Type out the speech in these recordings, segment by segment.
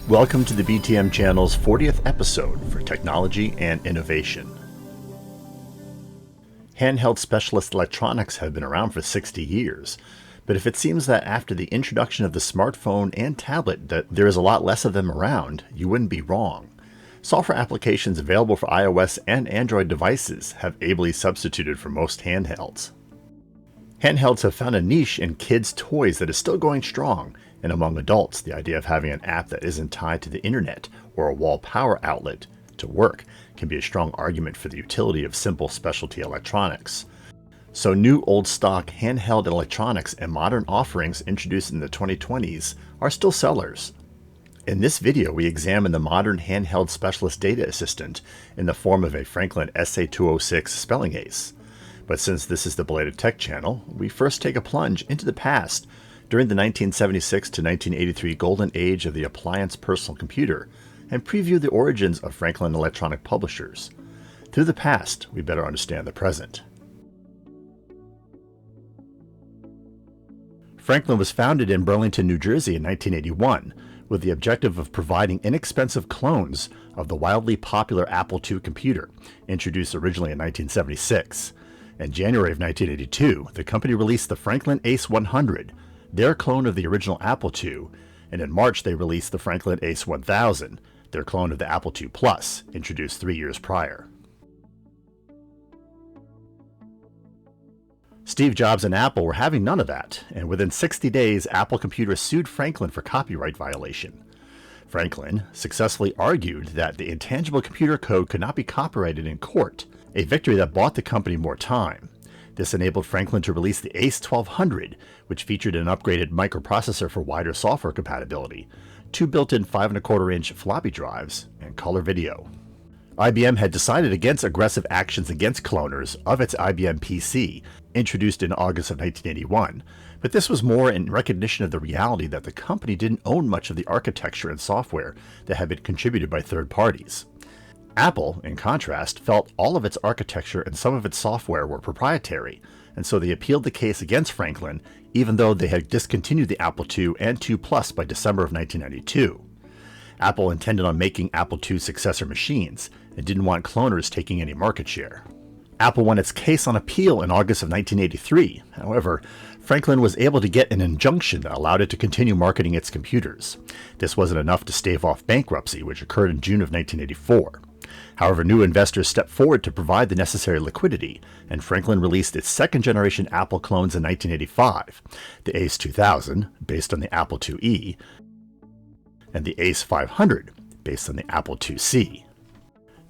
Welcome to the BTM channel's 40th episode for technology and innovation. Handheld specialist electronics have been around for 60 years, but if it seems that after the introduction of the smartphone and tablet that there is a lot less of them around, you wouldn't be wrong. Software applications available for iOS and Android devices have ably substituted for most handhelds. Handhelds have found a niche in kids' toys that is still going strong, and among adults, the idea of having an app that isn't tied to the internet or a wall power outlet to work can be a strong argument for the utility of simple specialty electronics. So new old stock handheld electronics and modern offerings introduced in the 2020s are still sellers. In this video, we examine the modern handheld specialist data assistant in the form of a Franklin SA-206 spelling ace. But since this is the Belated Tech channel, we first take a plunge into the past during the 1976 to 1983 golden age of the appliance personal computer and preview the origins of Franklin Electronic Publishers. Through the past, we better understand the present. Franklin was founded in Burlington, New Jersey in 1981 with the objective of providing inexpensive clones of the wildly popular Apple II computer, introduced originally in 1976. In January of 1982, the company released the Franklin Ace 100, their clone of the original Apple II, and in March they released the Franklin Ace 1000, their clone of the Apple II Plus, introduced 3 years prior. Steve Jobs and Apple were having none of that, and within 60 days, Apple Computer sued Franklin for copyright violation. Franklin successfully argued that the intangible computer code could not be copyrighted in court, a victory that bought the company more time. This enabled Franklin to release the Ace 1200, which featured an upgraded microprocessor for wider software compatibility, 2 built-in 5¼ floppy drives, and color video. IBM had decided against aggressive actions against cloners of its IBM PC, introduced in August of 1981, but this was more in recognition of the reality that the company didn't own much of the architecture and software that had been contributed by third parties. Apple, in contrast, felt all of its architecture and some of its software were proprietary, and so they appealed the case against Franklin, even though they had discontinued the Apple II and II Plus by December of 1992. Apple intended on making Apple II successor machines and didn't want cloners taking any market share. Apple won its case on appeal in August of 1983. However, Franklin was able to get an injunction that allowed it to continue marketing its computers. This wasn't enough to stave off bankruptcy, which occurred in June of 1984. However, new investors stepped forward to provide the necessary liquidity, and Franklin released its second-generation Apple clones in 1985, the Ace 2000, based on the Apple IIe, and the Ace 500, based on the Apple IIc.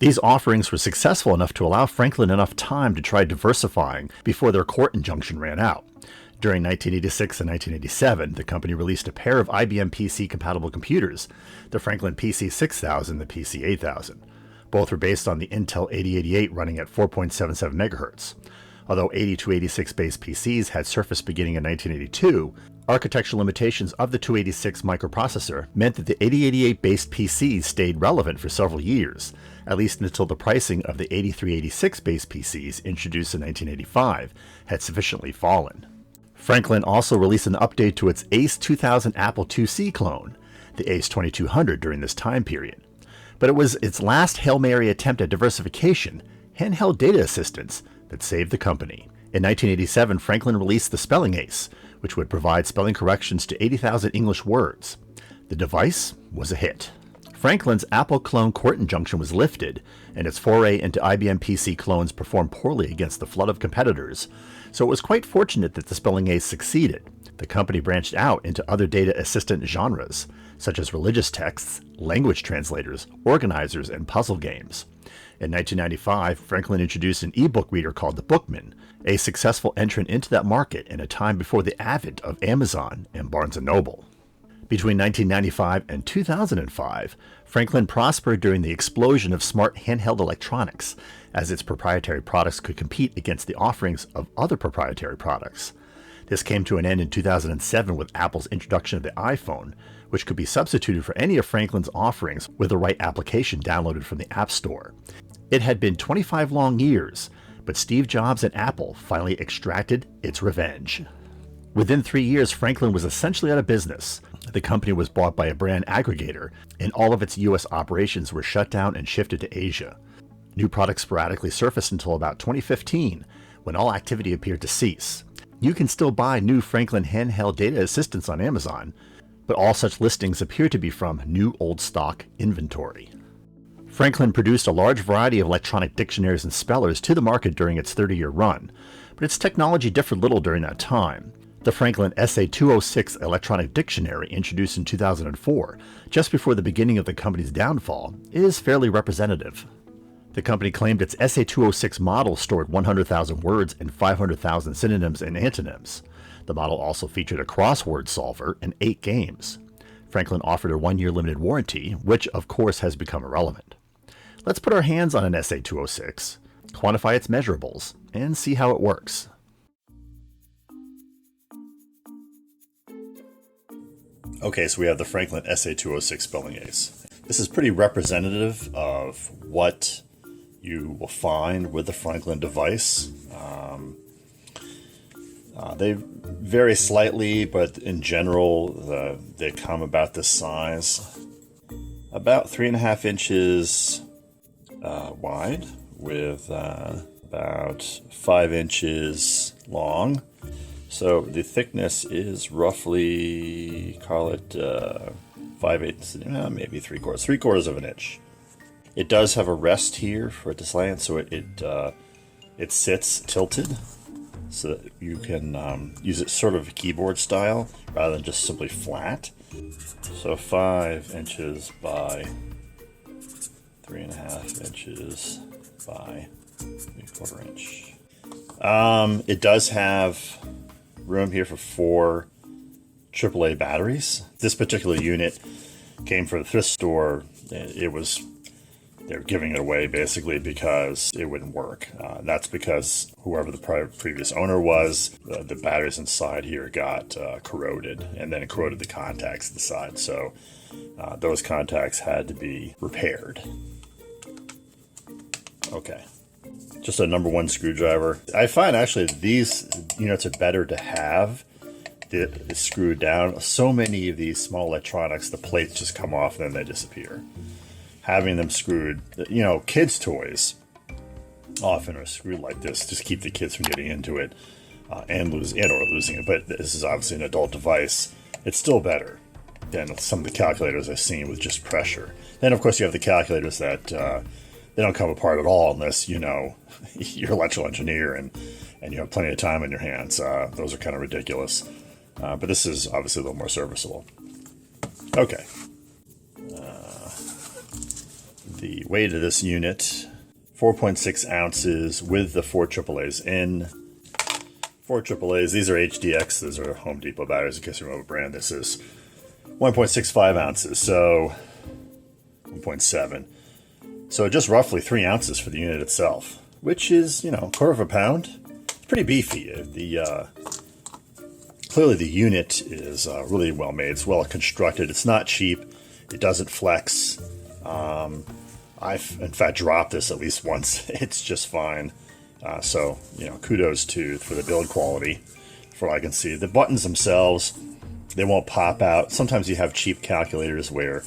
These offerings were successful enough to allow Franklin enough time to try diversifying before their court injunction ran out. During 1986 and 1987, the company released a pair of IBM PC-compatible computers, the Franklin PC 6000 and the PC 8000. Both were based on the Intel 8088 running at 4.77 MHz. Although 8286-based PCs had surfaced beginning in 1982, architectural limitations of the 286 microprocessor meant that the 8088-based PCs stayed relevant for several years, at least until the pricing of the 8386-based PCs introduced in 1985 had sufficiently fallen. Franklin also released an update to its Ace 2000 Apple IIc clone, the Ace 2200, during this time period. But it was its last Hail Mary attempt at diversification, handheld data assistants, that saved the company. In 1987, Franklin released the Spelling Ace, which would provide spelling corrections to 80,000 English words. The device was a hit. Franklin's Apple clone court injunction was lifted, and its foray into IBM PC clones performed poorly against the flood of competitors, so it was quite fortunate that the Spelling Ace succeeded. The company branched out into other data assistant genres, such as religious texts, language translators, organizers, and puzzle games. In 1995, Franklin introduced an e-book reader called the Bookman, a successful entrant into that market in a time before the advent of Amazon and Barnes & Noble. Between 1995 and 2005, Franklin prospered during the explosion of smart handheld electronics, as its proprietary products could compete against the offerings of other proprietary products. This came to an end in 2007 with Apple's introduction of the iPhone, which could be substituted for any of Franklin's offerings with the right application downloaded from the App Store. It had been 25 long years, but Steve Jobs and Apple finally extracted its revenge. Within 3 years, Franklin was essentially out of business. The company was bought by a brand aggregator, and all of its U.S. operations were shut down and shifted to Asia. New products sporadically surfaced until about 2015, when all activity appeared to cease. You can still buy new Franklin handheld data assistants on Amazon, but all such listings appear to be from new old stock inventory. Franklin produced a large variety of electronic dictionaries and spellers to the market during its 30-year run, but its technology differed little during that time. The Franklin SA-206 electronic dictionary, introduced in 2004, just before the beginning of the company's downfall, is fairly representative. The company claimed its SA-206 model stored 100,000 words and 500,000 synonyms and antonyms. The model also featured a crossword solver and 8 games. Franklin offered a 1-year limited warranty, which of course has become irrelevant. Let's put our hands on an SA-206, quantify its measurables, and see how it works. Okay, so we have the Franklin SA-206 spelling ace. This is pretty representative of what you will find with the Franklin device. They vary slightly, but in general, they come about this size. About 3.5 inches wide, with about 5 inches long. So the thickness is roughly, call it 5/8, maybe 3/4 of an inch. It does have a rest here for it to slant, so it sits tilted, so that you can use it sort of keyboard style rather than just simply flat. So 5 inches by 3.5 inches by 3/4 inch. It does have room here for 4 AAA batteries. This particular unit came from the thrift store. They're giving it away basically because it wouldn't work. That's because whoever the previous owner was, the batteries inside here got corroded, and then it corroded the contacts inside. So those contacts had to be repaired. Okay. Just a number 1 screwdriver. I find actually these units are better to have it's screwed down. So many of these small electronics, the plates just come off and then they disappear. Having them screwed, kids' toys often are screwed like this, just keep the kids from getting into it and losing it. But this is obviously an adult device. It's still better than some of the calculators I've seen with just pressure. Then of course you have the calculators that they don't come apart at all unless you're an electrical engineer and you have plenty of time on your hands. Those are kind of ridiculous. But this is obviously a little more serviceable. Okay. The weight of this unit, 4.6 ounces with the 4 AAAs in. 4 AAAs, these are HDX, those are Home Depot batteries in case you remember what brand this is. 1.65 ounces, so 1.7. So just roughly 3 ounces for the unit itself, which is, 1/4 pound. Pretty beefy. Clearly the unit is really well made. It's well constructed. It's not cheap. It doesn't flex. I've in fact dropped this at least once. It's just fine. So kudos for the build quality. For all I can see, the buttons themselves, they won't pop out. Sometimes you have cheap calculators where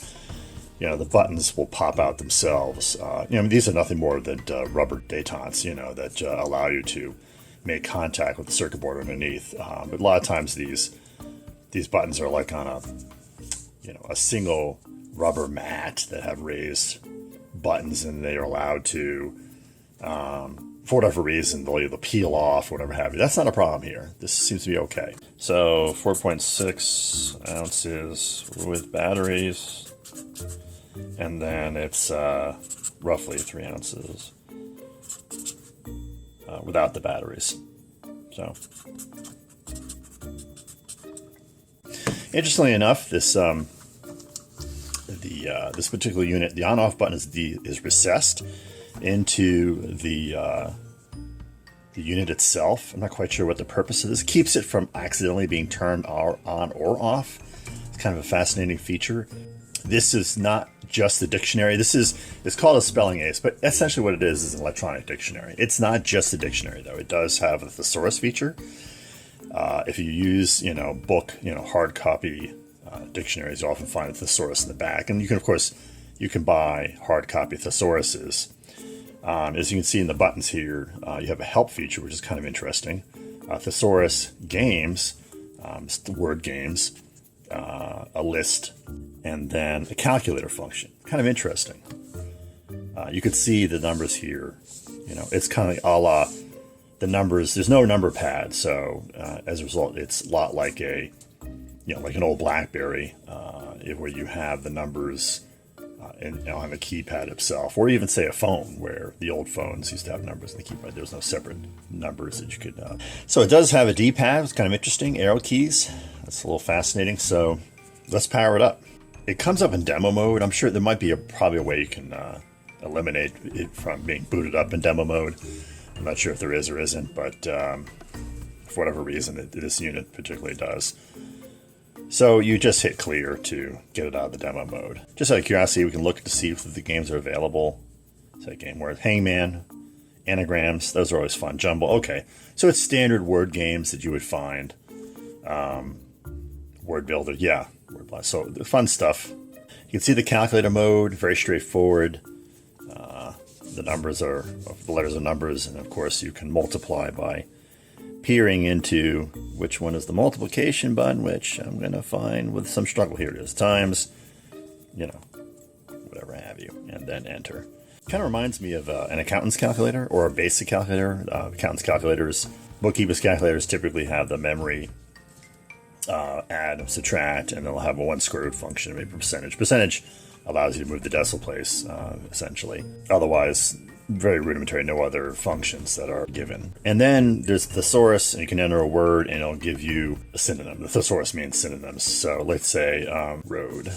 the buttons will pop out themselves. These are nothing more than rubber detents, that allow you to make contact with the circuit board underneath. But a lot of times these buttons are like on a single rubber mat that have raised buttons, and they are allowed to, for whatever reason, they'll either peel off, whatever have you. That's not a problem here. This seems to be okay. So 4.6 ounces with batteries, and then it's roughly 3 ounces without the batteries. So, interestingly enough, this this particular unit, the on-off button is recessed into the unit itself. I'm not quite sure what the purpose of this. Keeps it from accidentally being turned on or off. It's kind of a fascinating feature. This is not just the dictionary. It's called a spelling ace, but essentially what it is an electronic dictionary. It's not just a dictionary though. It does have a thesaurus feature. If you use, book, hard copy dictionaries, you often find a thesaurus in the back. And you can, of course, you can buy hard copy thesauruses. As you can see in the buttons here, you have a help feature, which is kind of interesting. Thesaurus games, word games, a list, and then a calculator function. Kind of interesting. You could see the numbers here. You know, it's kind of a la the numbers. There's no number pad, so as a result, it's a lot like a, you know, like an old BlackBerry, where you have the numbers on the keypad itself, or even say a phone, where the old phones used to have numbers in the keypad. There's no separate numbers that you could. So it does have a D-pad. It's kind of interesting. Arrow keys. That's a little fascinating. So let's power it up. It comes up in demo mode. I'm sure there might be probably a way you can eliminate it from being booted up in demo mode. I'm not sure if there is or isn't, but for whatever reason, this unit particularly does. So you just hit clear to get it out of the demo mode. Just out of curiosity, we can look to see if the games are available. Say game word, Hangman, anagrams, those are always fun. Jumble, okay. So it's standard word games that you would find. Word builder, yeah. Word blast. So the fun stuff. You can see the calculator mode, very straightforward. The numbers are, the letters are numbers, and of course you can multiply by peering into which one is the multiplication button, which I'm going to find with some struggle. Here it is, times, you know, whatever have you, and then enter. Kind of reminds me of an accountant's calculator or a basic calculator. Accountant's calculators, bookkeepers' calculators typically have the memory add, subtract, and they'll have a one square root function, maybe percentage. Percentage allows you to move the decimal place, essentially. Otherwise, very rudimentary, no other functions that are given. And then there's thesaurus, and you can enter a word, and it'll give you a synonym. The thesaurus means synonyms. So let's say road.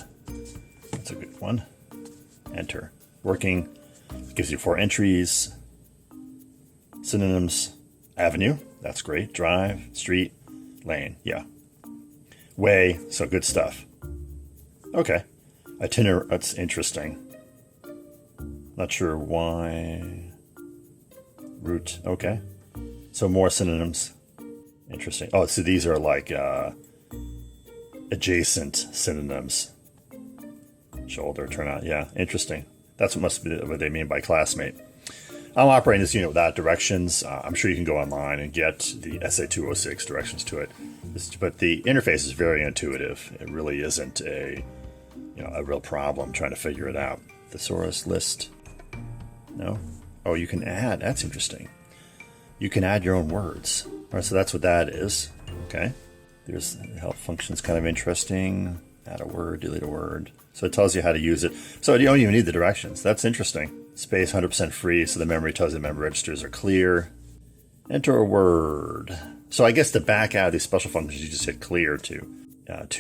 That's a good one. Enter. Working. It gives you 4 entries. Synonyms. Avenue. That's great. Drive. Street. Lane. Yeah. Way. So good stuff. Okay. Itinerary. That's interesting. Not sure why. Route. Okay. So more synonyms. Interesting. Oh, so these are like adjacent synonyms. Shoulder, turnout. Yeah, interesting. That's what must be what they mean by classmate. I'm operating this unit without directions. I'm sure you can go online and get the SA-206 directions to it. But the interface is very intuitive. It really isn't a real problem trying to figure it out. Thesaurus list. No? Oh, you can add. That's interesting. You can add your own words. All right, so that's what that is. Okay. There's help functions, kind of interesting. Add a word, delete a word. So it tells you how to use it. So you don't even need the directions. That's interesting. Space 100% free, so the memory tells you the memory registers are clear. Enter a word. So I guess to back out of these special functions, you just hit clear to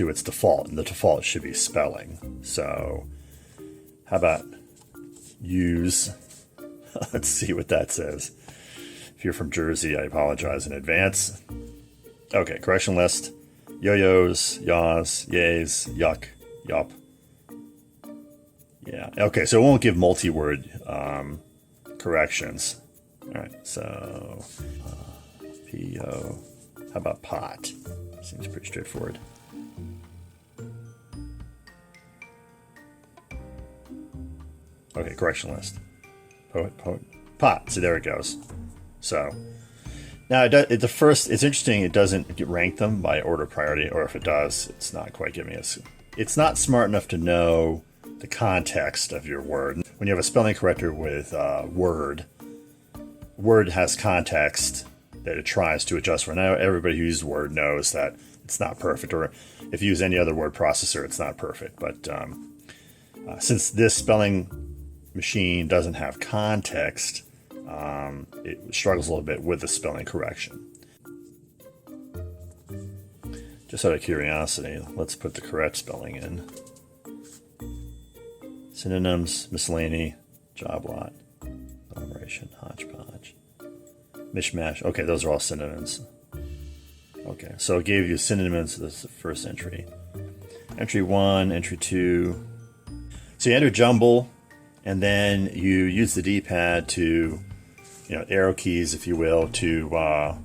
its default, and the default should be spelling. So how about use? Let's see what that says. If you're from Jersey, I apologize in advance. Okay, correction list. Yo-yos, yaws, yays, yuck, yup. Yeah, okay, so it won't give multi-word corrections. All right, so P-O. How about pot? Seems pretty straightforward. Okay, correction list. Poet. Pot. So there it goes. So now it's interesting. It doesn't rank them by order of priority, or if it does, it's not quite giving us. It's not smart enough to know the context of your word. When you have a spelling corrector with word has context that it tries to adjust for. Now everybody who uses Word knows that it's not perfect, or if you use any other word processor, it's not perfect. But since this spelling machine doesn't have context, it struggles a little bit with the spelling correction. Just out of curiosity, let's put the correct spelling in. Synonyms, miscellany, job lot, enumeration, hodgepodge, mishmash. Okay, those are all synonyms. Okay, so it gave you synonyms. That's the first entry. Entry 1, entry 2. So you enter jumble, and then you use the D-pad to, arrow keys, if you will, to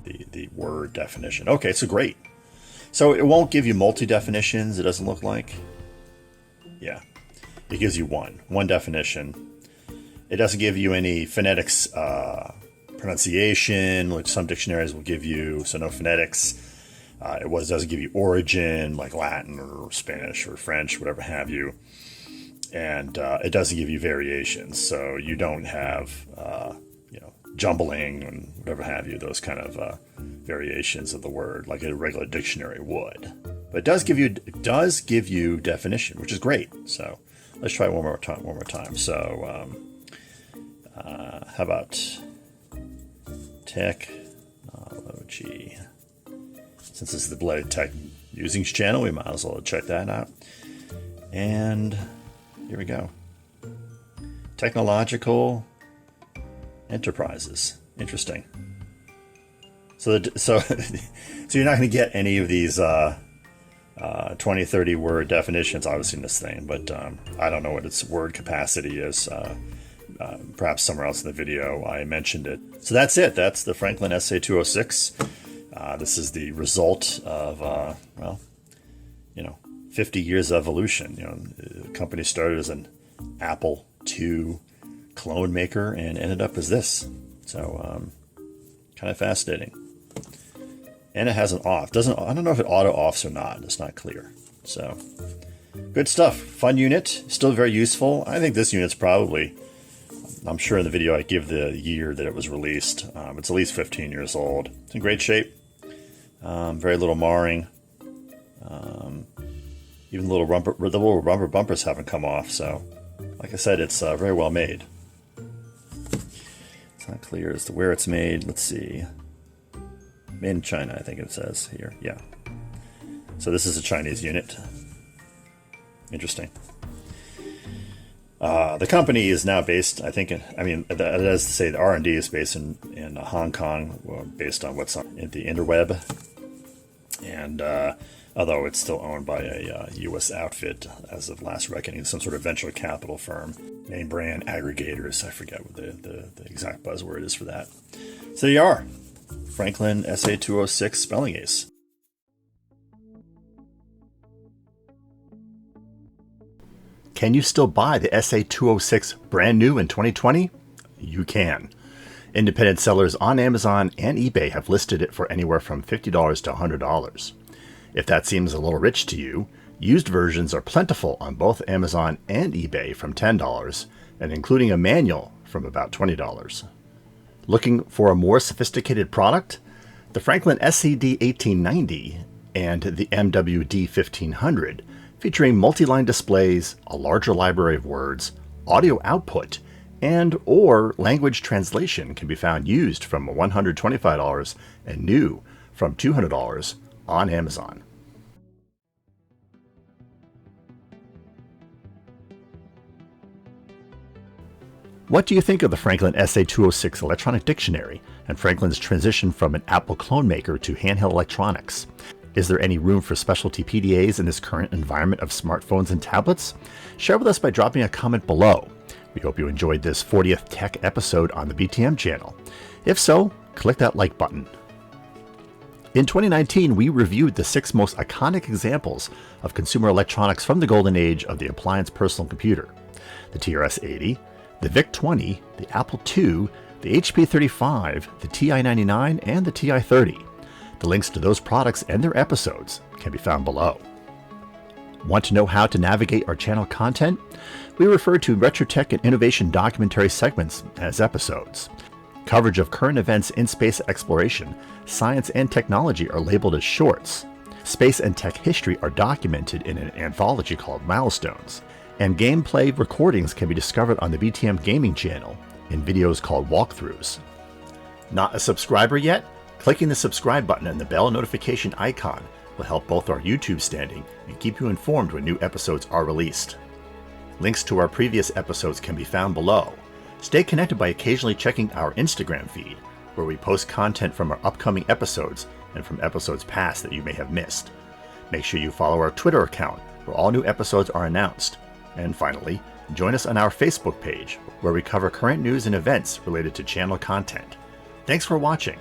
the word definition. Okay, so great. So it won't give you multi-definitions, it doesn't look like. Yeah, it gives you one definition. It doesn't give you any phonetics pronunciation, which some dictionaries will give you, so no phonetics. It doesn't give you origin, like Latin or Spanish or French, whatever have you. And it doesn't give you variations, so you don't have jumbling and whatever have you, those kind of variations of the word like a regular dictionary would. But it does give you definition, which is great. So let's try it one more time. So how about technology? Since this is the Bloody Tech Musings channel, we might as well check that out. And here we go. Technological enterprises. Interesting. So you're not going to get any of these 20, 30 word definitions, obviously, in this thing, but I don't know what its word capacity is. Perhaps somewhere else in the video I mentioned it. So that's it. That's the Franklin SA-206. This is the result of, 50 years of evolution. The company started as an Apple II clone maker and ended up as this. So kind of fascinating. And it has an off. I don't know if it auto offs or not. It's not clear. So good stuff. Fun unit. Still very useful. I think this unit's probably, I'm sure in the video I give the year that it was released. It's at least 15 years old. It's in great shape. Very little marring. Even the little rubber bumpers haven't come off. So like I said, it's very well made. It's not clear as to where it's made. Let's see. Made in China, I think it says here. Yeah. So this is a Chinese unit. Interesting. The company is now based, I think, that is to say the R&D is based in Hong Kong, based on what's on the interweb. And although it's still owned by a U.S. outfit as of last reckoning, some sort of venture capital firm, name brand aggregators. I forget what the exact buzzword is for that. So there you are. Franklin SA-206 spelling ace. Can you still buy the SA-206 brand new in 2020? You can. Independent sellers on Amazon and eBay have listed it for anywhere from $50 to $100. If that seems a little rich to you, used versions are plentiful on both Amazon and eBay from $10, and including a manual from about $20. Looking for a more sophisticated product? The Franklin SCD-1890 and the MWD-1500, featuring multi-line displays, a larger library of words, audio output, and/or language translation, can be found used from $125 and new from $200 on Amazon. What do you think of the Franklin SA-206 electronic dictionary and Franklin's transition from an Apple clone maker to handheld electronics? Is there any room for specialty PDAs in this current environment of smartphones and tablets? Share with us by dropping a comment below. We hope you enjoyed this 40th tech episode on the BTM channel. If so, click that like button. In 2019, we reviewed the 6 most iconic examples of consumer electronics from the golden age of the appliance personal computer: the TRS-80, the VIC-20, the Apple II, the HP-35, the TI-99, and the TI-30. The links to those products and their episodes can be found below. Want to know how to navigate our channel content? We refer to RetroTech and Innovation documentary segments as episodes. Coverage of current events in space exploration, science, and technology are labeled as shorts. Space and tech history are documented in an anthology called Milestones. And gameplay recordings can be discovered on the BTM Gaming channel in videos called walkthroughs. Not a subscriber yet? Clicking the subscribe button and the bell notification icon will help both our YouTube standing and keep you informed when new episodes are released. Links to our previous episodes can be found below. Stay connected by occasionally checking our Instagram feed, where we post content from our upcoming episodes and from episodes past that you may have missed. Make sure you follow our Twitter account, where all new episodes are announced. And finally, join us on our Facebook page, where we cover current news and events related to channel content. Thanks for watching.